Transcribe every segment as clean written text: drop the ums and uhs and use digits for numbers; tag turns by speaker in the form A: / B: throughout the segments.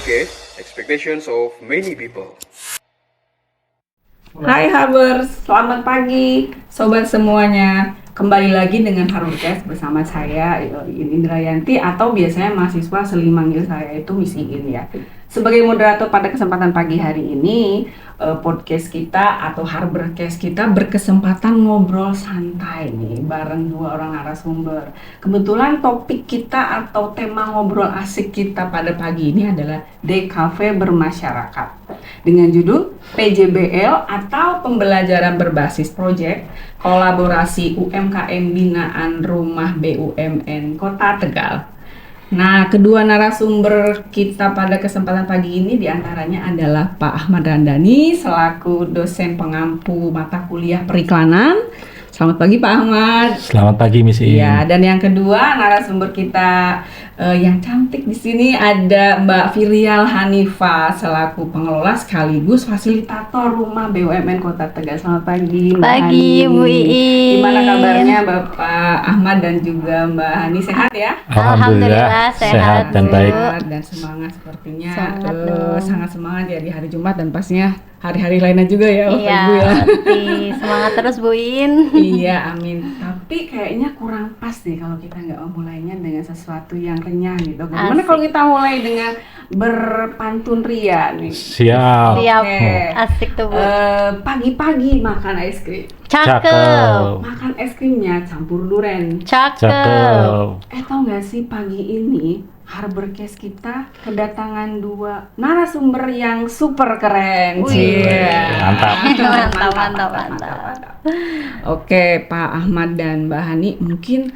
A: Podcast, Expectations of Many People.
B: Hai Harbers, selamat pagi sobat semuanya. Kembali lagi dengan Harborcast bersama saya Indrayanti, atau biasanya mahasiswa sering manggil saya itu Miss Iin ya. Sebagai moderator pada kesempatan pagi hari ini, podcast kita atau Harborcast kita berkesempatan ngobrol santai nih bareng dua orang narasumber. Kebetulan topik kita atau tema ngobrol asik kita pada pagi ini adalah DKV bermasyarakat dengan judul PJBL atau Pembelajaran Berbasis Proyek Kolaborasi UMKM Binaan Rumah BUMN Kota Tegal. Nah, kedua narasumber kita pada kesempatan pagi ini diantaranya adalah Pak Ahmad Randani selaku dosen pengampu mata kuliah periklanan. Selamat pagi Pak Ahmad.
C: Selamat pagi Miss Iin.
B: Ya, dan yang kedua narasumber kita yang cantik di sini ada Mbak Firial Hanifah selaku pengelola sekaligus fasilitator Rumah BUMN Kota Tegal. Selamat pagi Mbak
D: Pagi
B: Hani.
D: Bu Iin.
B: Gimana kabarnya Bapak Ahmad dan juga Mbak Hani, sehat ya?
D: Alhamdulillah sehat
C: dan
D: Bu.
C: baik.
B: Dan semangat sepertinya
D: Semangat dong.
B: sangat semangat ya di hari Jumat dan pastinya hari-hari lainnya juga ya Bapak
D: Iya,
B: Ibu ya.
D: pasti. Semangat terus Bu Iin.
B: Iya, amin. Tapi kayaknya kurang pas nih kalau kita nggak memulainya dengan sesuatu yang renyah gitu. Gimana
D: Asik.
B: kalau kita mulai dengan berpantun ria nih?
C: Siap.
D: Siap.
B: Oke.
D: Asik tuh Bu.
B: Pagi-pagi makan es krim.
D: Cakep.
B: Makan es krimnya campur duren.
D: Cakep.
B: Tau nggak sih pagi ini Harborcast kita kedatangan dua narasumber yang super keren.
D: Wih.
B: Cie.
D: Mantap.
B: Oke, Pak Ahmad dan Mbak Hani, mungkin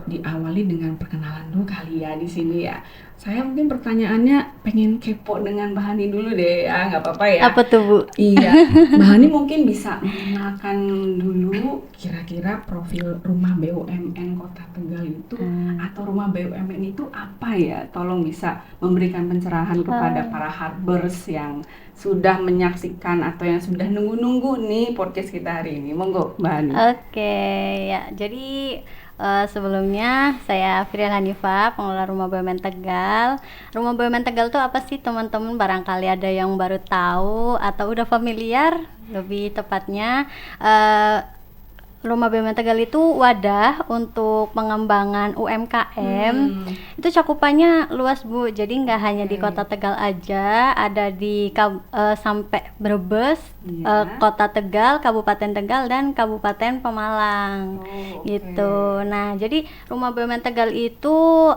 B: diawali dengan perkenalan dulu kali ya di sini ya. Saya mungkin pertanyaannya pengen kepo dengan Mbak Hani dulu deh ya, nggak apa-apa ya.
D: Apa tuh Bu?
B: Iya, Mbak Hani mungkin bisa mengenalkan dulu kira-kira profil Rumah BUMN Kota Tegal itu atau Rumah BUMN itu apa ya? Tolong bisa memberikan pencerahan kepada para Harbers yang sudah menyaksikan atau yang sudah nunggu-nunggu nih podcast kita hari ini. Monggo Mbak Hani.
D: Oke, ya. Jadi sebelumnya saya Firial Hanifah, pengelola Rumah BUMN Tegal. Rumah BUMN Tegal itu apa sih teman-teman? Barangkali ada yang baru tahu atau udah familiar, lebih tepatnya Rumah BUMN Tegal itu wadah untuk pengembangan UMKM. Itu cakupannya luas Bu, jadi nggak hanya di Kota Tegal aja, ada di sampai Brebes,
B: Iya.
D: Kota Tegal, Kabupaten Tegal, dan Kabupaten Pemalang.
B: Oke.
D: Gitu. Nah, jadi Rumah BUMN Tegal itu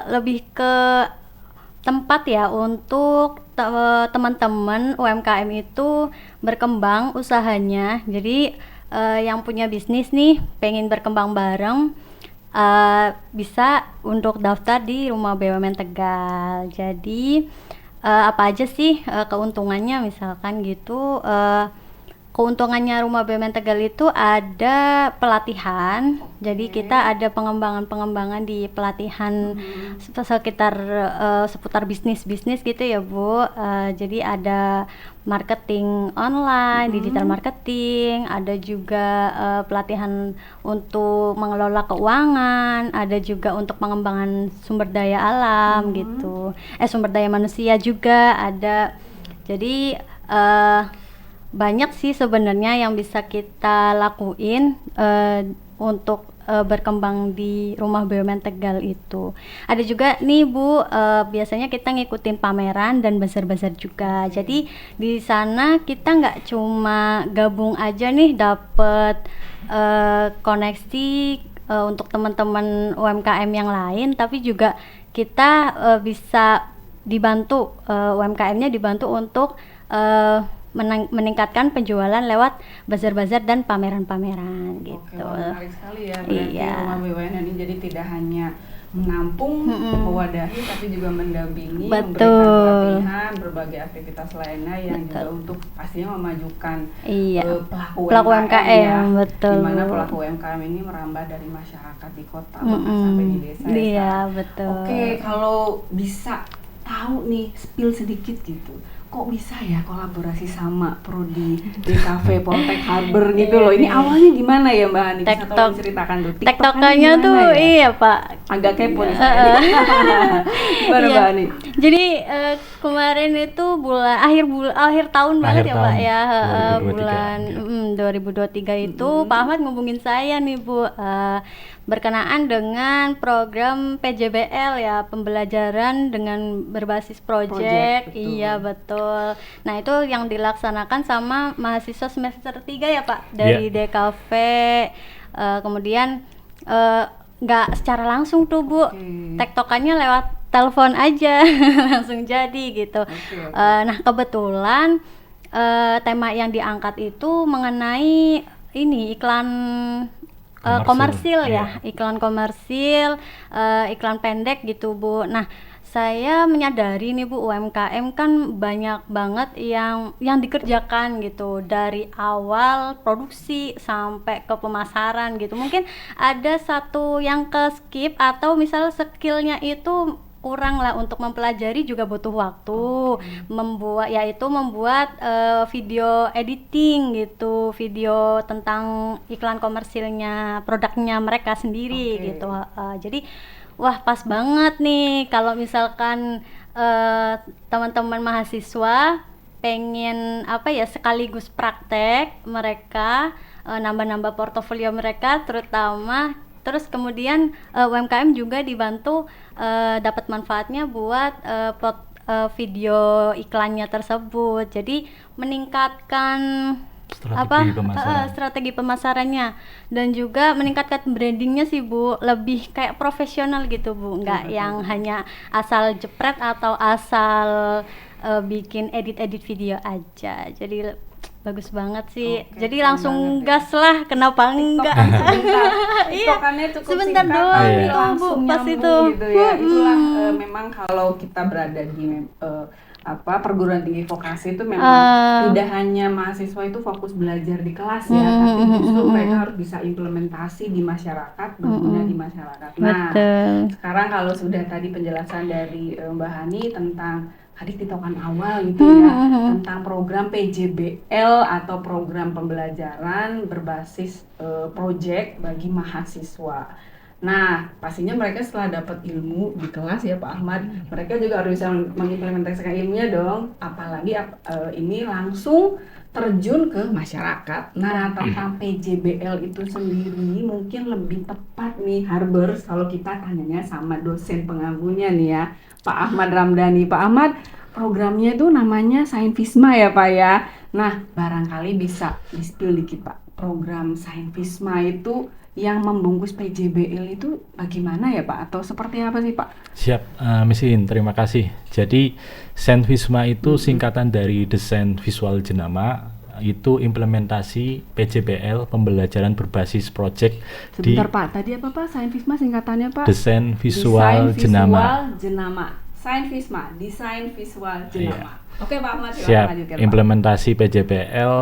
D: lebih ke tempat ya untuk teman-teman UMKM itu berkembang usahanya. Jadi yang punya bisnis nih pengen berkembang bareng, bisa untuk daftar di Rumah BUMN Tegal. Jadi apa aja sih keuntungannya misalkan gitu. Keuntungannya Rumah BUMN Tegal itu ada pelatihan. Jadi kita ada pengembangan di pelatihan sekitar seputar bisnis gitu ya Bu. Jadi ada marketing online, digital marketing, ada juga pelatihan untuk mengelola keuangan, ada juga untuk pengembangan sumber daya alam gitu. Sumber daya manusia juga ada. Jadi banyak sih sebenarnya yang bisa kita lakuin untuk berkembang di Rumah BUMN Tegal itu. Ada juga nih Bu, biasanya kita ngikutin pameran dan bazar-bazar juga. Jadi di sana kita nggak cuma gabung aja nih dapet koneksi untuk teman-teman UMKM yang lain, tapi juga kita bisa dibantu, UMKM-nya dibantu untuk meningkatkan penjualan lewat bazar-bazar dan pameran-pameran gitu.
B: Oke, menarik sekali ya. Berarti
D: Iya.
B: Rumah BUMN ini jadi tidak hanya menampung, mewadahi, tapi juga mendampingi, memberikan
D: Betul.
B: pelatihan, berbagai aktivitas lainnya yang juga untuk pastinya memajukan
D: Iya.
B: pelaku
D: Pelaku
B: UMKM
D: UMKM,
B: ya.
D: betul.
B: Di mana pelaku UMKM ini merambah dari masyarakat di kota bahkan sampai di desa ya.
D: Iya,
B: Kak?
D: betul.
B: Oke, kalau bisa tahu nih, spill sedikit gitu. Kok bisa ya kolaborasi sama Prodi DKV Poltek Harbor gitu loh. Ini awalnya gimana ya Mbak Hani? Bisa tolong ceritakan tuh.
D: TikTokannya tuh
B: gimana ya?
D: iya Pak.
B: agak kepo nih saya. Gimana
D: Iya.
B: Mbak Ani?
D: Jadi kemarin itu akhir tahun banget ya Pak
C: tahun,
D: ya,
C: 2023,
D: bulan
C: ya.
D: 2023 itu Pak Ahmad ngubungin saya nih Bu, berkenaan dengan program PJBL ya, pembelajaran dengan berbasis
B: Project,
D: project.
B: betul.
D: Iya betul. Nah itu yang dilaksanakan sama mahasiswa semester 3 ya Pak, dari DKV, kemudian nggak secara langsung tuh Bu, tektokannya lewat telepon aja langsung jadi gitu.
B: Oke.
D: Nah kebetulan tema yang diangkat itu mengenai ini iklan komersil ya, iklan komersil, iklan pendek gitu Bu. Nah saya menyadari nih Bu, UMKM kan banyak banget yang dikerjakan gitu, dari awal produksi sampai ke pemasaran gitu. Mungkin ada satu yang ke skip atau misal skillnya itu kurang lah, untuk mempelajari juga butuh waktu. Membuat video editing gitu, video tentang iklan komersilnya, produknya mereka sendiri gitu. Jadi wah pas banget nih kalau misalkan teman-teman mahasiswa pengen sekaligus praktek mereka, nambah-nambah portofolio mereka terutama, terus kemudian UMKM juga dibantu dapat manfaatnya buat video iklannya tersebut. Jadi meningkatkan strategi pemasarannya, dan juga meningkatkan brandingnya sih Bu, lebih kayak profesional gitu Bu, nggak yang hanya asal jepret atau asal bikin edit video aja. Jadi bagus banget sih. Jadi langsung gas lah, kenapa enggak?
B: TikTokannya cukup
D: sebentar
B: singkat,
D: doang
B: tapi
D: itu, Bu,
B: langsung
D: pas
B: nyambung
D: itu.
B: gitu ya. Itulah memang kalau kita berada di perguruan tinggi vokasi itu memang tidak hanya mahasiswa itu fokus belajar di kelas ya, tapi justru mereka harus bisa implementasi di masyarakat, berguna di masyarakat. Nah, sekarang kalau sudah tadi penjelasan dari Mbak Hani tentang tadi TikTokan awal gitu ya, tentang program PJBL atau program pembelajaran berbasis project bagi mahasiswa. Nah, pastinya mereka setelah dapat ilmu di kelas ya Pak Ahmad, mereka juga harus bisa mengimplementasikan ilmunya dong, apalagi ini langsung terjun ke masyarakat. Nah, tentang PJBL itu sendiri mungkin lebih tepat nih Harbers kalau kita tanyanya sama dosen pengampunya nih ya, Pak Ahmad Ramdhani. Pak Ahmad, programnya itu namanya Sainvisma ya Pak ya. Nah, barangkali bisa di-spill dikit Pak, program Sainvisma itu yang membungkus PJBL itu bagaimana ya Pak? Atau seperti apa sih Pak?
C: Siap, Miss In, terima kasih. Jadi Sainvisma itu singkatan dari Desain Visual Jenama, itu implementasi PJBL, pembelajaran berbasis project.
B: Sebentar Pak, tadi apa Pak? Sainvisma singkatannya Pak?
C: Desain Visual Jenama.
B: Sainvisma, Desain Visual Jenama. Oke Pak Ahmad,
C: siap.
B: Lanjutkan,
C: Implementasi PJBL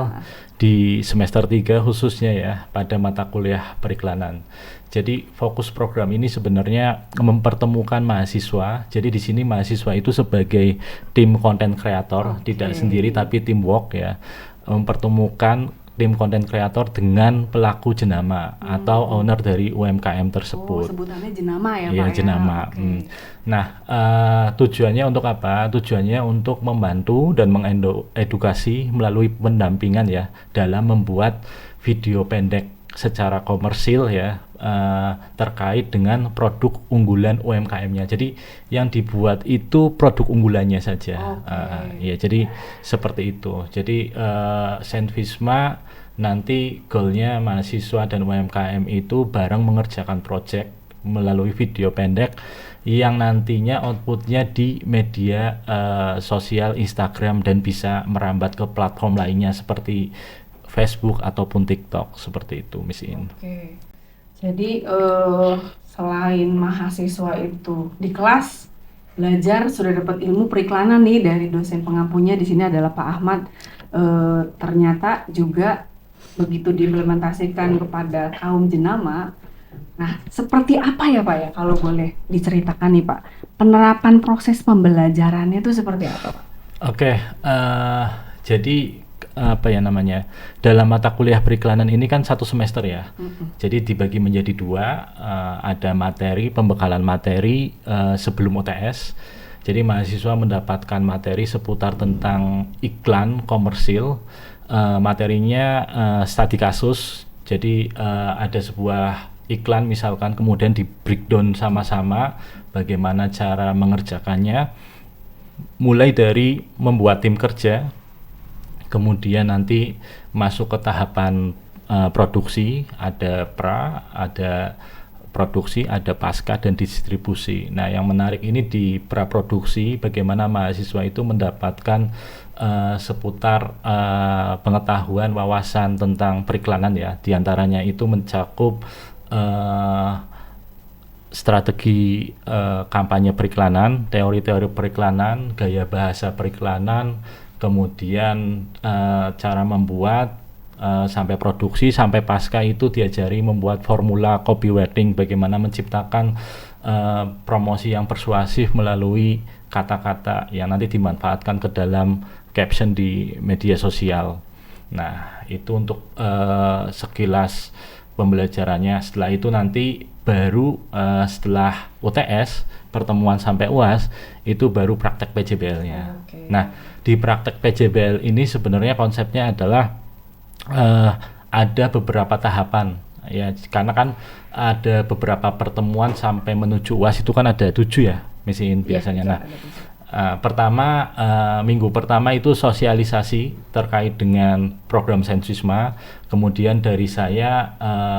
C: di semester 3 khususnya ya, pada mata kuliah periklanan. Jadi fokus program ini sebenarnya mempertemukan mahasiswa. Jadi di sini mahasiswa itu sebagai tim content creator, tidak sendiri tapi teamwork ya, mempertemukan tim content creator dengan pelaku jenama atau owner dari UMKM tersebut.
B: Sebutannya jenama ya Pak?
C: Iya, jenama. Nah, tujuannya untuk apa? Tujuannya untuk membantu dan mengedukasi melalui pendampingan ya, dalam membuat video pendek secara komersil ya, terkait dengan produk unggulan UMKM-nya. Jadi yang dibuat itu produk unggulannya saja. Ya, jadi seperti itu. Jadi Sainvisma nanti goalnya mahasiswa dan UMKM itu bareng mengerjakan project melalui video pendek yang nantinya outputnya di media sosial Instagram dan bisa merambat ke platform lainnya seperti Facebook ataupun TikTok, seperti itu Miss In.
B: Oke. Jadi selain mahasiswa itu di kelas belajar sudah dapat ilmu periklanan nih dari dosen pengampunya di sini adalah Pak Ahmad, ternyata juga begitu diimplementasikan kepada kaum jenama. Nah, seperti apa ya Pak ya, kalau boleh diceritakan nih Pak, penerapan proses pembelajarannya itu seperti apa Pak?
C: Oke, jadi apa ya namanya, dalam mata kuliah periklanan ini kan 1 semester ya. Jadi dibagi menjadi 2, ada materi, pembekalan materi sebelum UTS. Jadi mahasiswa mendapatkan materi seputar tentang iklan komersil. Materinya studi kasus. Jadi ada sebuah iklan misalkan, kemudian di breakdown sama-sama bagaimana cara mengerjakannya, mulai dari membuat tim kerja, kemudian nanti masuk ke tahapan produksi, ada pra, ada produksi, ada pasca, dan distribusi. Nah, yang menarik ini di praproduksi, bagaimana mahasiswa itu mendapatkan seputar pengetahuan, wawasan tentang periklanan ya. Di antaranya itu mencakup strategi kampanye periklanan, teori-teori periklanan, gaya bahasa periklanan, kemudian cara membuat sampai produksi, sampai pasca itu diajari membuat formula copywriting, bagaimana menciptakan promosi yang persuasif melalui kata-kata yang nanti dimanfaatkan ke dalam caption di media sosial. Nah, itu untuk sekilas pembelajarannya. Setelah itu nanti baru setelah UTS, pertemuan sampai UAS, itu baru praktek PJBL-nya. Nah, di praktek PJBL ini sebenarnya konsepnya adalah ada beberapa tahapan ya, karena kan ada beberapa pertemuan sampai menuju UAS itu kan ada 7 ya, misiin biasanya. Nah, pertama minggu pertama itu sosialisasi terkait dengan program Senswisma, kemudian dari saya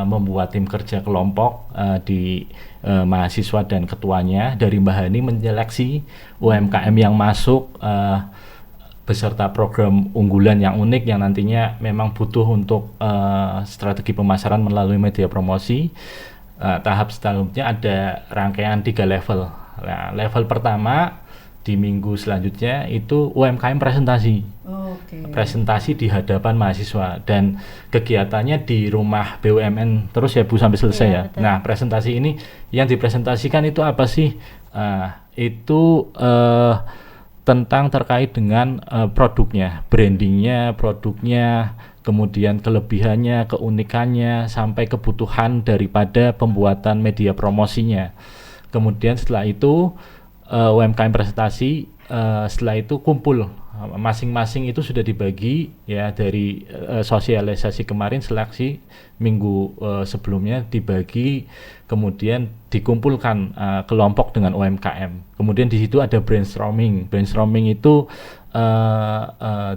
C: membuat tim kerja kelompok di mahasiswa dan ketuanya. Dari Mbak Hani menyeleksi UMKM yang masuk beserta program unggulan yang unik yang nantinya memang butuh untuk strategi pemasaran melalui media promosi. Tahap selanjutnya ada rangkaian 3 level. Nah, level pertama di minggu selanjutnya itu UMKM presentasi. Presentasi di hadapan mahasiswa, dan kegiatannya di rumah BUMN terus ya Bu sampai selesai ya.
D: Betul.
C: Nah, presentasi ini yang dipresentasikan itu apa sih? Itu tentang terkait dengan produknya, brandingnya, produknya, kemudian kelebihannya, keunikannya, sampai kebutuhan daripada pembuatan media promosinya. Kemudian setelah itu UMKM presentasi, setelah itu kumpul, masing-masing itu sudah dibagi ya, dari sosialisasi kemarin, seleksi minggu sebelumnya dibagi, kemudian dikumpulkan kelompok dengan UMKM. Kemudian di situ ada brainstorming. Brainstorming itu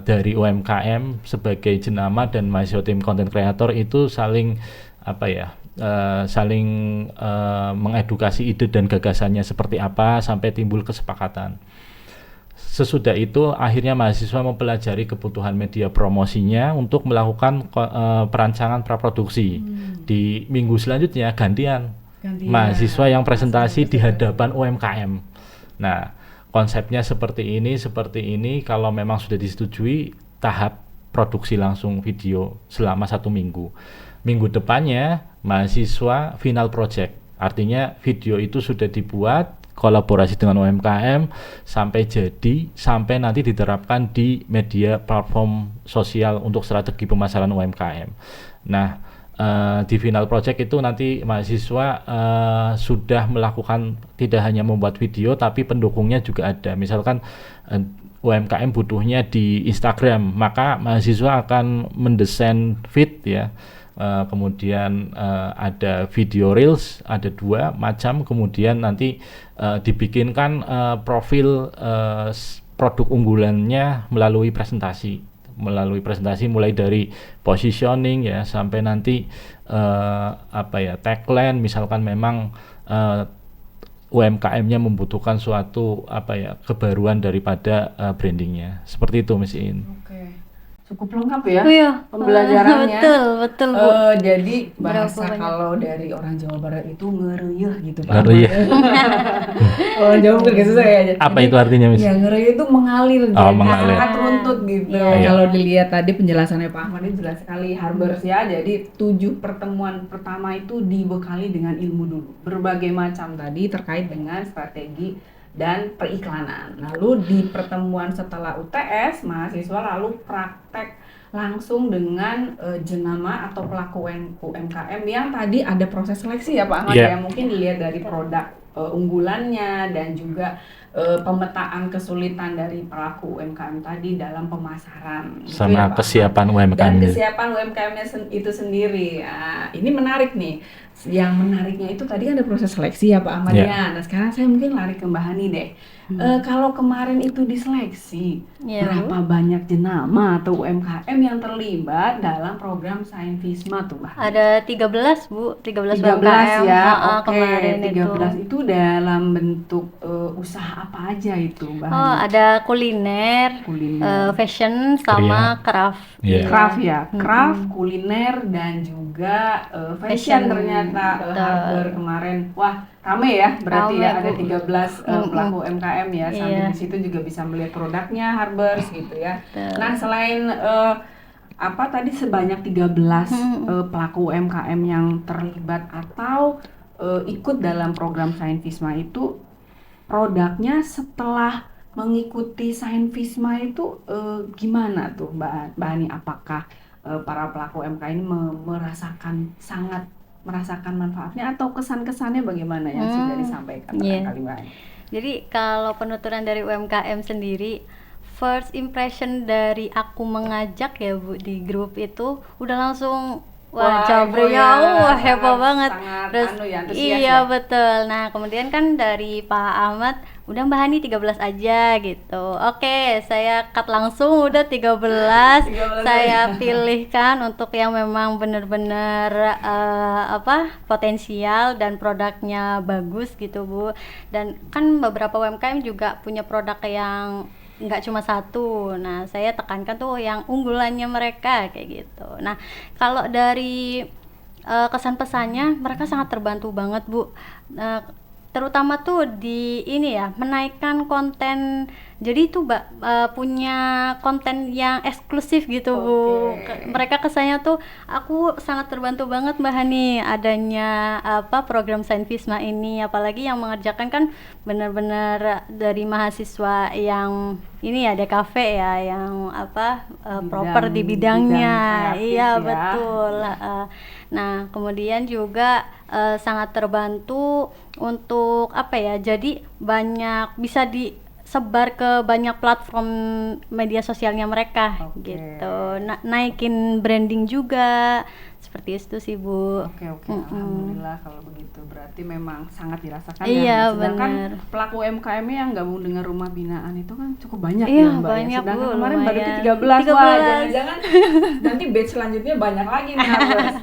C: dari UMKM sebagai jenama dan mahasiswa tim content creator itu saling saling mengedukasi ide dan gagasannya seperti apa sampai timbul kesepakatan. Sesudah itu akhirnya mahasiswa mempelajari kebutuhan media promosinya untuk melakukan perancangan praproduksi. Di minggu selanjutnya gantian mahasiswa yang presentasi di hadapan UMKM. Nah, konsepnya seperti ini. Kalau memang sudah disetujui, tahap produksi langsung video selama 1 minggu. Minggu depannya mahasiswa final project, artinya video itu sudah dibuat kolaborasi dengan UMKM sampai jadi, sampai nanti diterapkan di media platform sosial untuk strategi pemasaran UMKM. Nah, di final project itu nanti mahasiswa sudah melakukan, tidak hanya membuat video tapi pendukungnya juga ada. Misalkan UMKM butuhnya di Instagram, maka mahasiswa akan mendesain feed ya. Kemudian ada video reels, ada 2 macam, kemudian nanti dibikinkan profil produk unggulannya melalui presentasi mulai dari positioning ya, sampai nanti tagline, misalkan memang UMKM-nya membutuhkan suatu kebaruan daripada brandingnya, seperti itu Miss In.
B: Cukup lengkap ya
D: Iya.
B: pembelajarannya.
D: Betul Bu.
B: Jadi bahasa
D: Berapa banyak?
B: kalau dari orang Jawa Barat itu ngereyeh gitu Pak.
C: Ngereyeh.
B: Orang Jawa mungkin agak susah ya.
C: Apa itu artinya Miss?
B: Ya, ngereyeh itu mengalir,
C: Oh,
B: jadi
C: mengalir.
B: sangat runtut gitu.
C: Iya.
B: Kalau dilihat tadi penjelasannya Pak Ahmad ini jelas sekali, Harbers ya. Jadi 7 pertemuan pertama itu dibekali dengan ilmu dulu. Berbagai macam tadi terkait dengan strategi dan periklanan. Lalu di pertemuan setelah UTS, mahasiswa lalu praktek langsung dengan jenama atau pelaku UMKM yang tadi ada proses seleksi ya Pak Ahmad
C: Iya.
B: ya, mungkin dilihat dari produk unggulannya dan juga pemetaan kesulitan dari pelaku UMKM tadi dalam pemasaran. Gitu
C: Sama
B: ya, Pak
C: kesiapan
B: Ahmad.
C: UMKM.
B: Dan kesiapan UMKM-nya itu sendiri. Nah, ini menarik nih. Yang menariknya itu tadi ada proses seleksi ya Pak Ahmad
C: Iya.
B: ya. Nah sekarang saya mungkin lari ke Mbak Hani deh. Kalau kemarin itu diseleksi,
D: Iya, Bu.
B: berapa banyak jenama atau UMKM yang terlibat dalam program Sainvisma tuh Mbak?
D: Ada 13 Bu, 13
B: 13
D: UMKM.
B: ya,
D: Oke, kemarin
B: 13 itu dalam bentuk usaha apa aja itu Mbak
D: Oh,
B: Hani?
D: ada kuliner,
B: Kuliner.
D: fashion sama craft.
C: Iya.
B: Craft ya, craft, kuliner dan juga fashion
D: Fashion,
B: ternyata
D: betul.
B: Harbor kemarin. Wah, rame ya berarti
D: Rame,
B: ya ada
D: Bu.
B: 13 pelaku UMKM ya. Sambil
D: Iya.
B: di situ juga bisa melihat produknya Harbors gitu ya.
D: Betul.
B: Nah, selain apa tadi sebanyak 13 pelaku UMKM yang terlibat atau ikut dalam program Sainvisma itu, produknya setelah mengikuti Sainvisma itu gimana tuh Mbak Hani? Apakah para pelaku UMKM ini sangat merasakan manfaatnya atau kesan-kesannya bagaimana yang sudah disampaikan
D: Iya.
B: barangkali Mbak Hani?
D: Jadi kalau penuturan dari UMKM sendiri, first impression dari aku mengajak ya Bu di grup itu udah langsung
B: Wah, heboh
D: jawabnya
B: ya,
D: heboh banget.
B: sangat
D: Terus
B: antusias
D: iya
B: ya.
D: betul. Nah, kemudian kan dari Pak Ahmad udah Mbak Hani 13 aja gitu. Oke, saya cut langsung udah 13.
B: 13
D: Saya pilihkan untuk yang memang benar-benar potensial dan produknya bagus gitu Bu. Dan kan beberapa UMKM juga punya produk yang nggak cuma satu. Nah, saya tekankan tuh yang unggulannya mereka kayak gitu. Nah, kalau dari kesan pesannya mereka sangat terbantu banget Bu. Terutama tuh di ini ya, menaikkan konten. Jadi itu punya konten yang eksklusif gitu Bu. Mereka kesannya tuh aku sangat terbantu banget Mbak Hani adanya program Sainvisma ini, apalagi yang mengerjakan kan benar-benar dari mahasiswa yang ini ya DKV ya, yang proper di bidangnya.
B: bidang
D: Iya
B: kreatif ya.
D: betul. Nah, kemudian juga sangat terbantu untuk jadi banyak bisa disebar ke banyak platform media sosialnya mereka
B: Oke.
D: gitu. Naikin branding juga seperti itu sih Bu.
B: Oke, alhamdulillah kalau begitu berarti memang sangat dirasakan
D: Iya,
B: ya. Sedangkan
D: benar.
B: pelaku UMKM yang gabung dengan rumah binaan itu kan cukup banyak
D: Iya,
B: ya Mbak.
D: banyak,
B: Sedangkan
D: Bu,
B: kemarin baru
D: lumayan.
B: 13. Wah,
D: 13.
B: jangan-jangan nanti batch selanjutnya banyak lagi nih Harbors.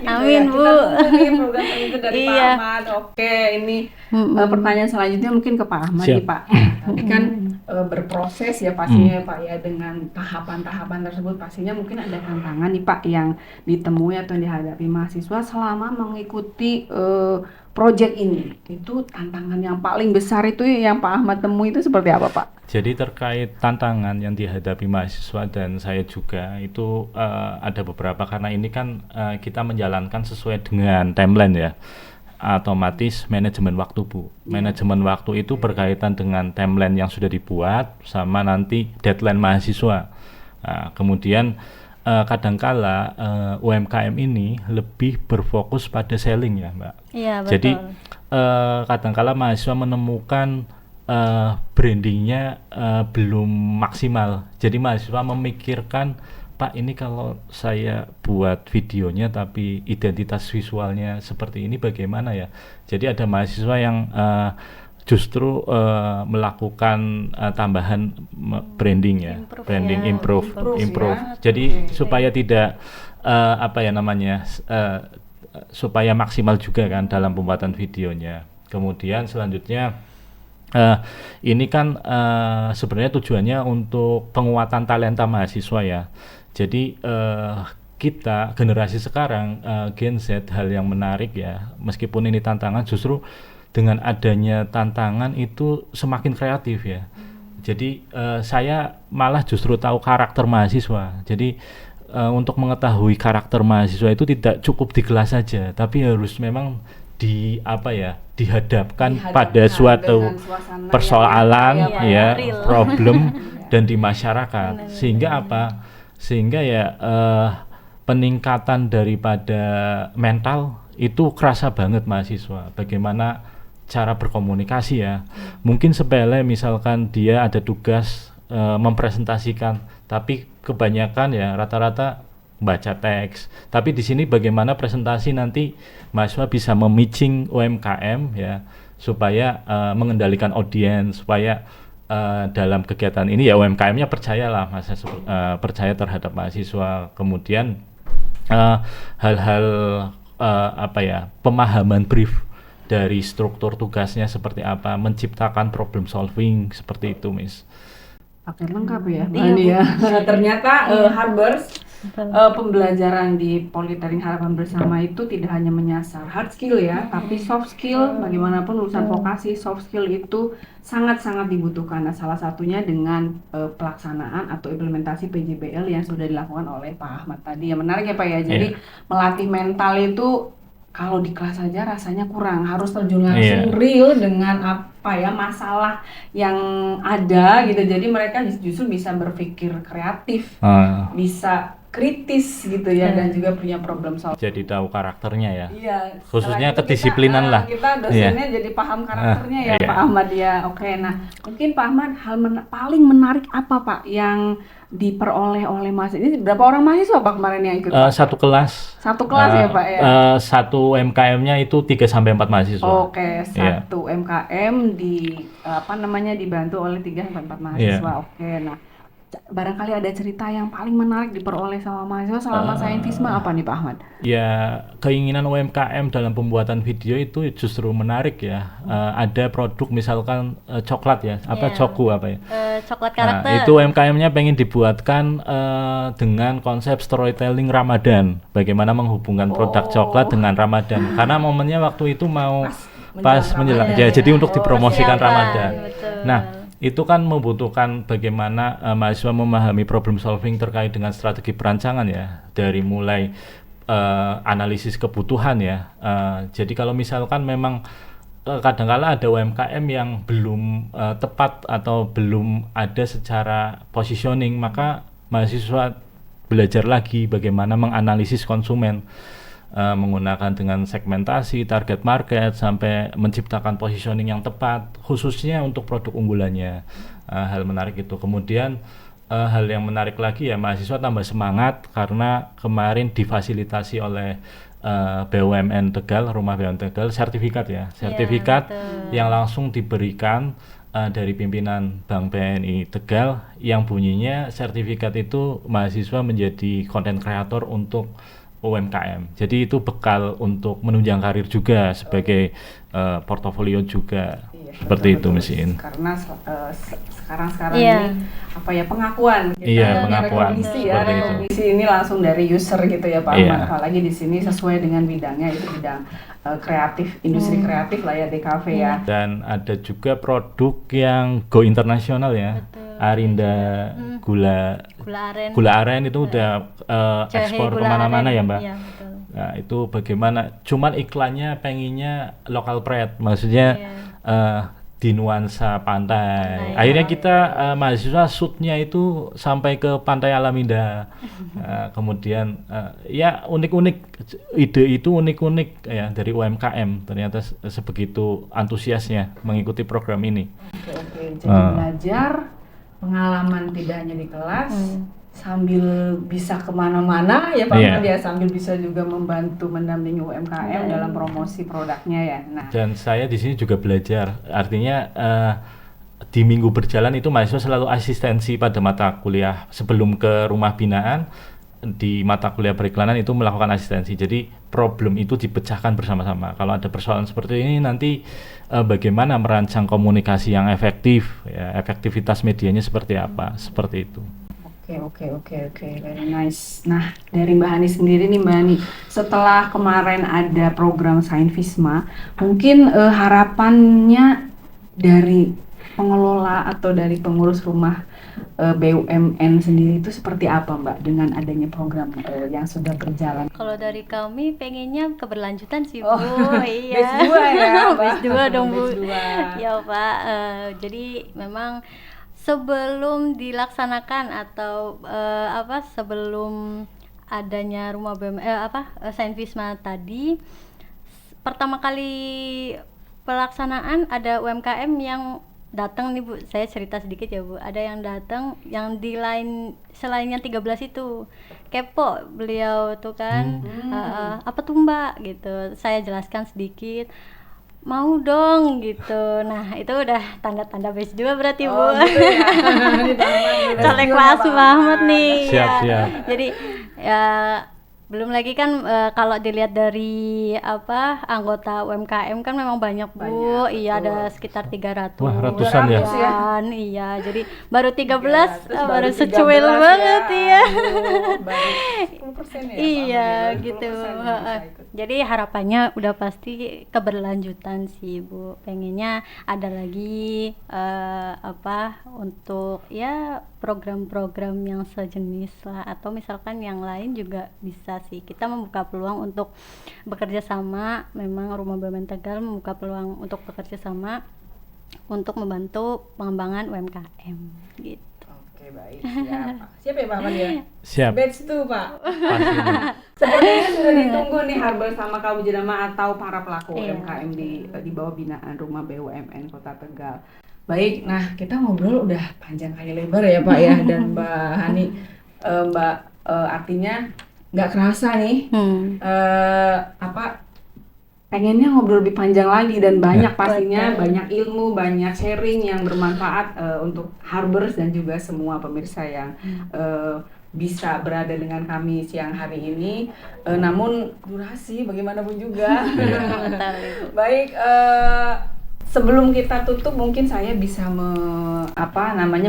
B: Gitu
D: Amin,
B: ya.
D: Bu.
B: Kita tunggu nih program selanjutnya dari Pak
D: Iya.
B: Ahmad. Oke, ini pertanyaan selanjutnya mungkin ke Pak Ahmad
C: Siap.
B: nih Pak. Tadi kan berproses ya pastinya Pak ya, dengan tahapan-tahapan tersebut pastinya mungkin ada tantangan nih Pak yang ditemui atau dihadapi mahasiswa selama mengikuti project ini. Itu tantangan yang paling besar itu yang Pak Ahmad temui itu seperti apa Pak?
C: Jadi terkait tantangan yang dihadapi mahasiswa dan saya juga itu ada beberapa, karena ini kan kita menjalankan sesuai dengan timeline ya. Otomatis manajemen waktu Bu. Manajemen waktu itu berkaitan dengan timeline yang sudah dibuat sama nanti deadline mahasiswa. Nah, kemudian kadangkala UMKM ini lebih berfokus pada selling ya Mbak.
D: Iya betul.
C: Jadi kadangkala mahasiswa menemukan brandingnya belum maksimal. Jadi mahasiswa memikirkan, Pak ini kalau saya buat videonya tapi identitas visualnya seperti ini bagaimana ya. Jadi ada mahasiswa yang justru melakukan tambahan branding ya,
D: Improve
C: branding
D: ya,
C: improve.
B: improve ya.
C: Jadi
B: Oke.
C: supaya tidak supaya maksimal juga kan dalam pembuatan videonya. Kemudian selanjutnya ini kan sebenarnya tujuannya untuk penguatan talenta mahasiswa ya. Jadi kita generasi sekarang Gen Z, hal yang menarik ya, meskipun ini tantangan, justru dengan adanya tantangan itu semakin kreatif ya. Jadi saya malah justru tahu karakter mahasiswa. Jadi untuk mengetahui karakter mahasiswa itu tidak cukup di kelas saja, tapi harus memang dihadapkan pada suatu
B: dengan suasana
C: persoalan
B: yang
C: ya,
D: real.
C: problem dan di masyarakat. Sehingga apa? sehingga ya peningkatan daripada mental itu kerasa banget mahasiswa. Bagaimana cara berkomunikasi ya, mungkin sepele misalkan dia ada tugas mempresentasikan, tapi kebanyakan ya rata-rata baca teks. Tapi di sini bagaimana presentasi nanti mahasiswa bisa memiching UMKM ya, supaya mengendalikan audiens, supaya dalam kegiatan ini ya UMKM-nya percayalah, percaya terhadap mahasiswa. Kemudian hal-hal apa ya, pemahaman brief dari struktur tugasnya seperti apa, menciptakan problem solving seperti itu, Miss.
B: Paket lengkap ya,
D: Iya,
B: Mbak
D: Bu.
B: ya. Ternyata Harbers pembelajaran di Politering Harapan Bersama itu tidak hanya menyasar hard skill ya, tapi soft skill. Bagaimanapun lulusan vokasi, soft skill itu sangat-sangat dibutuhkan. Nah, salah satunya dengan pelaksanaan atau implementasi PJBL yang sudah dilakukan oleh Pak Ahmad tadi. Ya menarik ya Pak ya. Jadi melatih mental itu kalau di kelas saja rasanya kurang, harus terjun langsung real dengan apa ya masalah yang ada gitu. Jadi mereka justru bisa berpikir kreatif, bisa kritis gitu ya, dan juga punya problem solving.
C: Jadi tahu karakternya ya.
B: Iya.
C: Khususnya
B: setelah itu
C: kedisiplinan lah.
B: Kita dosennya jadi paham karakternya ya Pak Ahmad ya. Oke, nah mungkin Pak Ahmad hal paling menarik apa Pak yang diperoleh oleh mahasiswa? Ini berapa orang mahasiswa Pak kemarin yang ikut?
C: Satu kelas.
B: Satu kelas ya Pak ya?
C: Satu MKM-nya itu 3-4 mahasiswa.
B: Oke, satu MKM dibantu oleh 3-4 mahasiswa. Oke, nah barangkali ada cerita yang paling menarik diperoleh sama mahasiswa selama Sainfisma apa nih Pak Ahmad?
C: Ya, keinginan UMKM dalam pembuatan video itu justru menarik ya. Ada produk misalkan coklat ya, Coku apa ya?
D: Coklat karakter.
C: Nah, itu UMKM-nya pengen dibuatkan dengan konsep storytelling Ramadan. Bagaimana menghubungkan produk coklat dengan Ramadan? Karena momennya waktu itu mau pas menjelang. Ya, jadi untuk dipromosikan Ramadan.
D: Betul.
C: Nah, itu kan membutuhkan bagaimana mahasiswa memahami problem solving terkait dengan strategi perancangan ya, dari mulai analisis kebutuhan ya. Jadi kalau misalkan memang kadang-kala ada UMKM yang belum tepat atau belum ada secara positioning, maka mahasiswa belajar lagi bagaimana menganalisis konsumen, menggunakan dengan segmentasi, target market, sampai menciptakan positioning yang tepat khususnya untuk produk unggulannya. Hal menarik itu. Kemudian hal yang menarik lagi ya, mahasiswa tambah semangat karena kemarin difasilitasi oleh BUMN Tegal, Rumah BUMN Tegal, sertifikat yang langsung diberikan dari pimpinan Bank BNI Tegal, yang bunyinya sertifikat itu mahasiswa menjadi content creator untuk UMKM. Jadi itu bekal untuk menunjang karir juga sebagai portofolio juga. Seperti itu mesin.
B: Karena sekarang ini apa ya, pengakuan kita
C: pengakuan
B: rekognisi ini langsung dari user gitu ya Pak Ahmad. Apalagi di sini sesuai dengan bidangnya, itu bidang kreatif, industri kreatif lah ya, DKV ya.
C: Dan ada juga produk yang go internasional ya. Arinda gula aren itu udah ekspor kemana-mana ya Mbak.
D: Iya, betul.
C: Nah itu bagaimana? Cuman iklannya pengennya local pride, maksudnya di nuansa pantai. Akhirnya kita mahasiswa shootnya itu sampai ke Pantai Alaminda. Kemudian ya unik-unik, ide itu unik-unik ya dari UMKM. Ternyata sebegitu antusiasnya mengikuti program ini.
B: Oke. Jadi belajar, pengalaman tidak hanya di kelas, sambil bisa kemana-mana ya Pak Ahmad ya, sambil bisa juga membantu mendampingi UMKM dalam promosi produknya ya. Nah,
C: dan saya di sini juga belajar, artinya di minggu berjalan itu mahasiswa selalu asistensi pada mata kuliah sebelum ke rumah binaan. Di mata kuliah periklanan itu melakukan asistensi, jadi problem itu dipecahkan bersama-sama. Kalau ada persoalan seperti ini nanti bagaimana merancang komunikasi yang efektif ya, efektivitas medianya seperti apa, seperti itu.
B: Oke, very nice. Nah, dari Mbak Hani sendiri nih Mbak Hani, setelah kemarin ada program Sainfisma, mungkin harapannya dari pengelola atau dari pengurus rumah BUMN sendiri itu seperti apa Mbak dengan adanya program yang sudah berjalan?
D: Kalau dari kami pengennya keberlanjutan sih Bu. Iya.
B: Batch 2 ya Mbak?
D: Batch 2 dong Bu.
B: Batch 2.
D: Ya Pak, jadi memang sebelum dilaksanakan atau sebelum adanya rumah Saint Visma tadi, pertama kali pelaksanaan ada UMKM yang datang nih Bu, saya cerita sedikit ya Bu. Ada yang datang yang di selain yang 13 itu kepo beliau tuh kan, apa tuh Mbak gitu. Saya jelaskan sedikit, mau dong gitu. Nah itu udah tanda-tanda base juga berarti Bu.
B: Gitu ya.
D: Colek kelas banget nih.
C: Siap,
D: ya.
C: siap.
D: Jadi ya belum lagi kan kalau dilihat dari anggota UMKM kan memang banyak Bu.
B: Banyak,
D: Iya,
B: betul.
D: ada sekitar 300.
C: Wah, ratusan ya?
D: Iya, jadi baru 13 baru
B: 13
D: secuil banget ya.
B: Baru 10% ya.
D: Iya,
B: Pak?
D: gitu.
B: 10% yang bisa ikut.
D: Jadi harapannya udah pasti keberlanjutan sih Bu. Pengennya ada lagi untuk ya program-program yang sejenis lah, atau misalkan yang lain juga bisa sih. Kita membuka peluang untuk bekerja sama. Memang Rumah BUMN Tegal membuka peluang untuk bekerja sama untuk membantu pengembangan UMKM gitu.
B: Oke, baik. Siap ya Pak Ahmad ya?
C: Siap.
B: Batch 2 Pak.
C: Pastinya.
B: Sepertinya sudah ditunggu nih Harbor sama kaum jenama atau para pelaku
D: Iya.
B: UMKM di bawah binaan Rumah BUMN Kota Tegal. Baik, nah kita ngobrol udah panjang kali lebar ya Pak ya, dan Mbak Hani, artinya nggak kerasa nih, pengennya ngobrol lebih panjang lagi dan banyak pastinya, banyak ilmu, banyak sharing yang bermanfaat untuk Harbors dan juga semua pemirsa yang bisa berada dengan kami siang hari ini. Namun durasi bagaimanapun juga. Baik, sebelum kita tutup mungkin saya bisa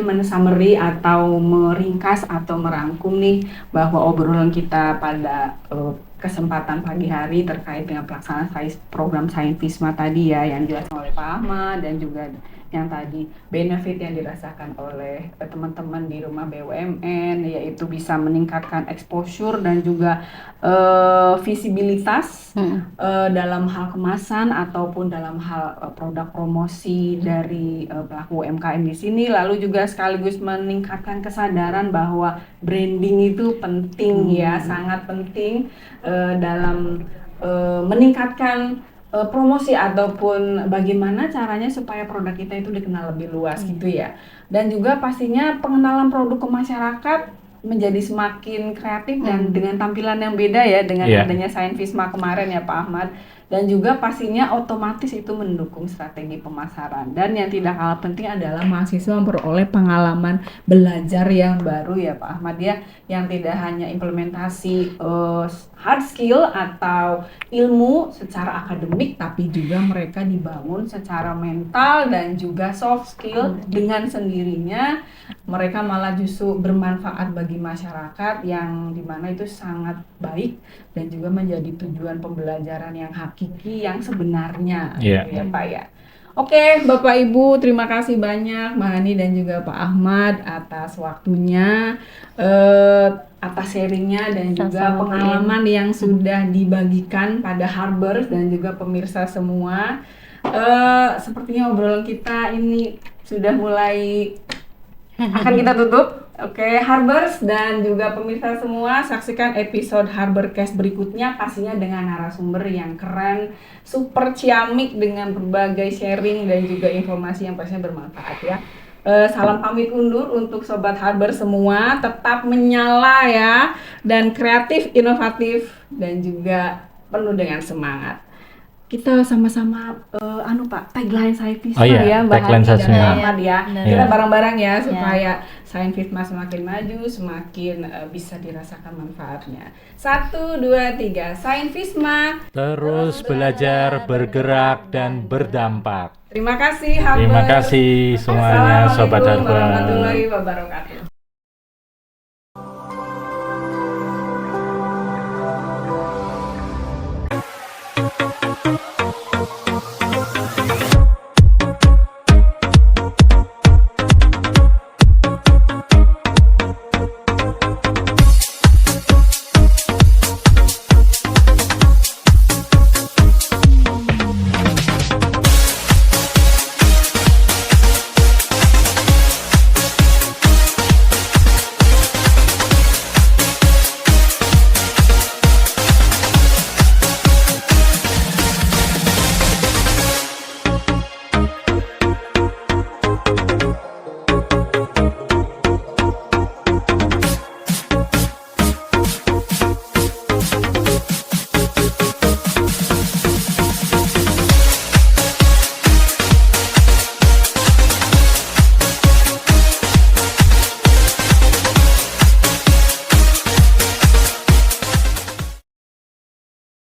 B: men-summary atau meringkas atau merangkum nih bahwa obrolan kita pada kesempatan pagi hari terkait dengan pelaksanaan program Saint Visma tadi ya, yang dijelaskan oleh Pak Ahmad, dan juga yang tadi benefit yang dirasakan oleh teman-teman di Rumah BUMN, yaitu bisa meningkatkan exposure dan juga visibilitas dalam hal kemasan ataupun dalam hal produk promosi dari pelaku UMKM di sini, lalu juga sekaligus meningkatkan kesadaran bahwa branding itu penting ya, sangat penting dalam meningkatkan promosi ataupun bagaimana caranya supaya produk kita itu dikenal lebih luas gitu ya. Dan juga pastinya pengenalan produk ke masyarakat menjadi semakin kreatif dan dengan tampilan yang beda ya dengan adanya Saint Visma kemarin ya Pak Ahmad. Dan juga pastinya otomatis itu mendukung strategi pemasaran. Dan yang tidak kalah penting adalah mahasiswa memperoleh pengalaman belajar yang baru ya Pak Ahmad ya, yang tidak hanya implementasi hard skill atau ilmu secara akademik, tapi juga mereka dibangun secara mental dan juga soft skill. Dengan sendirinya mereka malah justru bermanfaat bagi masyarakat, yang dimana itu sangat baik dan juga menjadi tujuan pembelajaran yang hakiki yang sebenarnya gitu ya Pak ya. Oke, Bapak Ibu, terima kasih banyak Mbak Hani dan juga Pak Ahmad atas waktunya, atas sharingnya dan juga pengalaman yang sudah dibagikan pada Harbors dan juga pemirsa semua. Sepertinya obrolan kita ini sudah mulai akan kita tutup. Oke, Harbors dan juga pemirsa semua, saksikan episode Harborcast berikutnya pastinya dengan narasumber yang keren, super ciamik dengan berbagai sharing dan juga informasi yang pastinya bermanfaat ya. Salam pamit undur untuk Sobat Harbors semua, tetap menyala ya, dan kreatif, inovatif, dan juga penuh dengan semangat. Kita sama-sama Pak, tagline Saint Visma ya Mbak Hani dan Ahmad ya. Kita bareng-bareng ya supaya Saint Visma semakin maju, semakin bisa dirasakan manfaatnya. 1, 2, 3, Saint Visma
C: Terus belajar, bergerak, dan berdampak.
B: Terima kasih Harbors.
C: Terima kasih semuanya Sobat
B: Assalamualaikum
C: Harbors.
B: warahmatullahi wabarakatuh.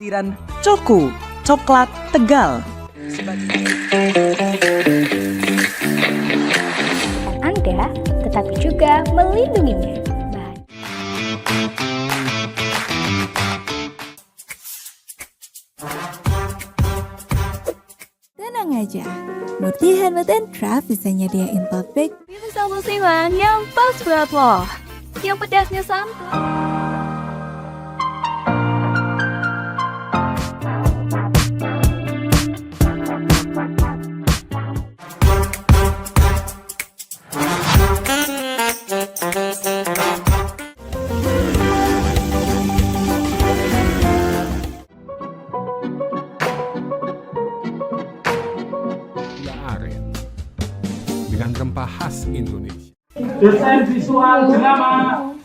E: kehadiran Choco, coklat Tegal.
F: Anda, tetapi juga melindunginya.
G: Tenang aja, Murti Helmet and Craft bisa nyediain tote bag
F: Bisa musiman yang pas buat lo, yang pedasnya santai.
H: Aren dengan rempah khas Indonesia.
C: Desain visual drama.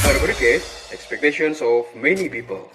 A: Harbor Case, expectations of many people.